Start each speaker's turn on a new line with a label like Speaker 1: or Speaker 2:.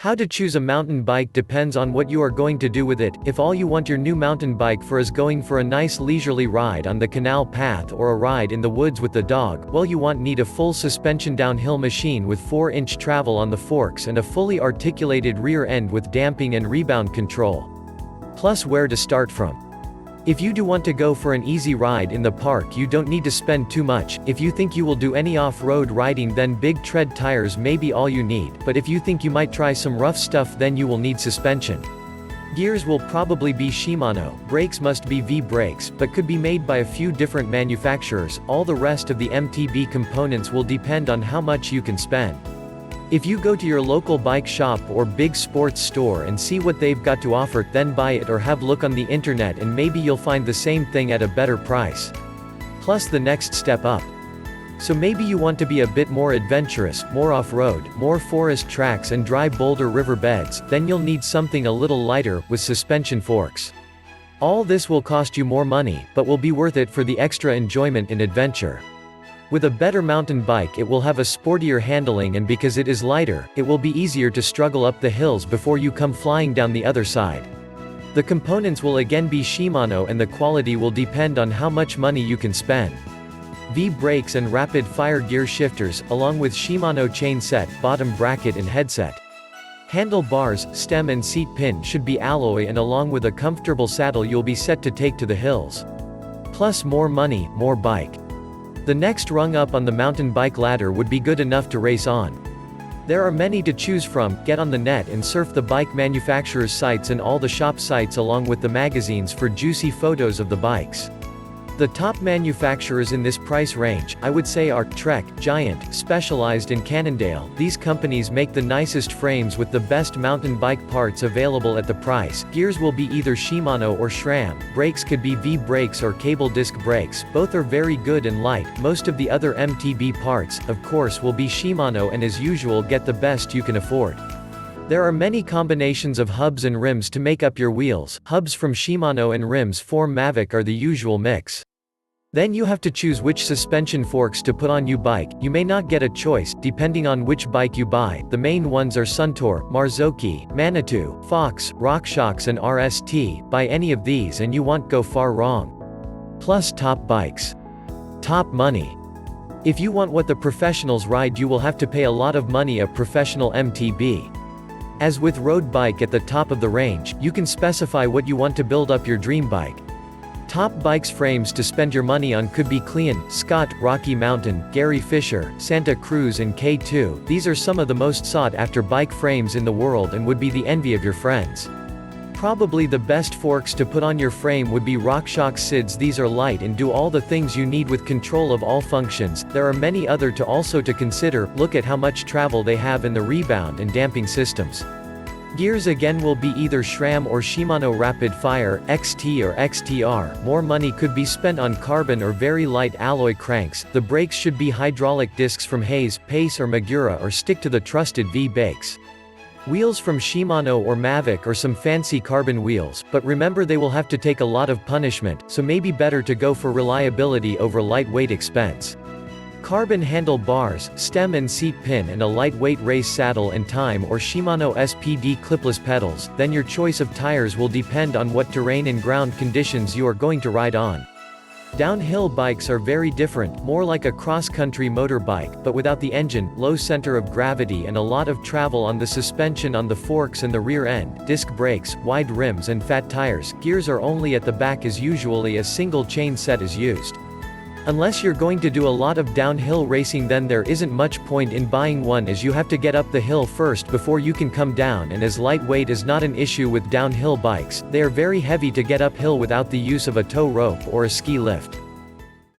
Speaker 1: How to choose a mountain bike depends on what you are going to do with it. If all you want your new mountain bike for is going for a nice leisurely ride on the canal path or a ride in the woods with the dog, well, you need a full suspension downhill machine with 4-inch travel on the forks and a fully articulated rear end with damping and rebound control. Plus, where to start from. If you do want to go for an easy ride in the park, you don't need to spend too much. If you think you will do any off-road riding, then big tread tires may be all you need, but if you think you might try some rough stuff, then you will need suspension. Gears will probably be Shimano, brakes must be V-brakes, but could be made by a few different manufacturers. All the rest of the MTB components will depend on how much you can spend. If you go to your local bike shop or big sports store and see what they've got to offer, then buy it, or have a look on the internet and maybe you'll find the same thing at a better price. Plus the next step up. So maybe you want to be a bit more adventurous, more off-road, more forest tracks and dry boulder river beds, then you'll need something a little lighter, with suspension forks. All this will cost you more money, but will be worth it for the extra enjoyment and adventure. With a better mountain bike, it will have a sportier handling, and because it is lighter, it will be easier to struggle up the hills before you come flying down the other side. The components will again be Shimano and the quality will depend on how much money you can spend. V-brakes and rapid fire gear shifters, along with Shimano chain set, bottom bracket and headset. Handlebars, stem and seat pin should be alloy, and along with a comfortable saddle you'll be set to take to the hills. Plus more money, more bike. The next rung up on the mountain bike ladder would be good enough to race on. There are many to choose from. Get on the net and surf the bike manufacturers' sites and all the shop sites along with the magazines for juicy photos of the bikes. The top manufacturers in this price range, I would say, are Trek, Giant, Specialized and Cannondale. These companies make the nicest frames with the best mountain bike parts available at the price. Gears will be either Shimano or SRAM. Brakes could be V-brakes or cable disc brakes. Both are very good and light. Most of the other MTB parts, of course, will be Shimano, and as usual, get the best you can afford. There are many combinations of hubs and rims to make up your wheels. Hubs from Shimano and rims from Mavic are the usual mix. Then you have to choose which suspension forks to put on your bike. You may not get a choice, depending on which bike you buy. The main ones are Suntour, Marzocchi, Manitou, Fox, RockShox and RST. Buy any of these and you won't go far wrong. Plus top bikes. Top money. If you want what the professionals ride, you will have to pay a lot of money a professional MTB. As with road bike at the top of the range, you can specify what you want to build up your dream bike. Top bikes frames to spend your money on could be Klein, Scott, Rocky Mountain, Gary Fisher, Santa Cruz and K2. These are some of the most sought after bike frames in the world and would be the envy of your friends. Probably the best forks to put on your frame would be RockShox SIDS. These are light and do all the things you need with control of all functions. There are many other to also to consider. Look at how much travel they have in the rebound and damping systems. Gears again will be either SRAM or Shimano Rapid Fire, XT or XTR. More money could be spent on carbon or very light alloy cranks. The brakes should be hydraulic discs from Hayes, Pace or Magura, or stick to the trusted V-brakes. Wheels from Shimano or Mavic or some fancy carbon wheels, but remember they will have to take a lot of punishment, so maybe better to go for reliability over lightweight expense. Carbon handlebars, stem and seat pin and a lightweight race saddle and time or Shimano SPD clipless pedals. Then your choice of tires will depend on what terrain and ground conditions you are going to ride on. Downhill bikes are very different, more like a cross-country motorbike, but without the engine, low center of gravity and a lot of travel on the suspension on the forks and the rear end, disc brakes, wide rims and fat tires. Gears are only at the back as usually a single chain set is used. Unless you're going to do a lot of downhill racing, then there isn't much point in buying one, as you have to get up the hill first before you can come down, and as lightweight is not an issue with downhill bikes, they are very heavy to get uphill without the use of a tow rope or a ski lift.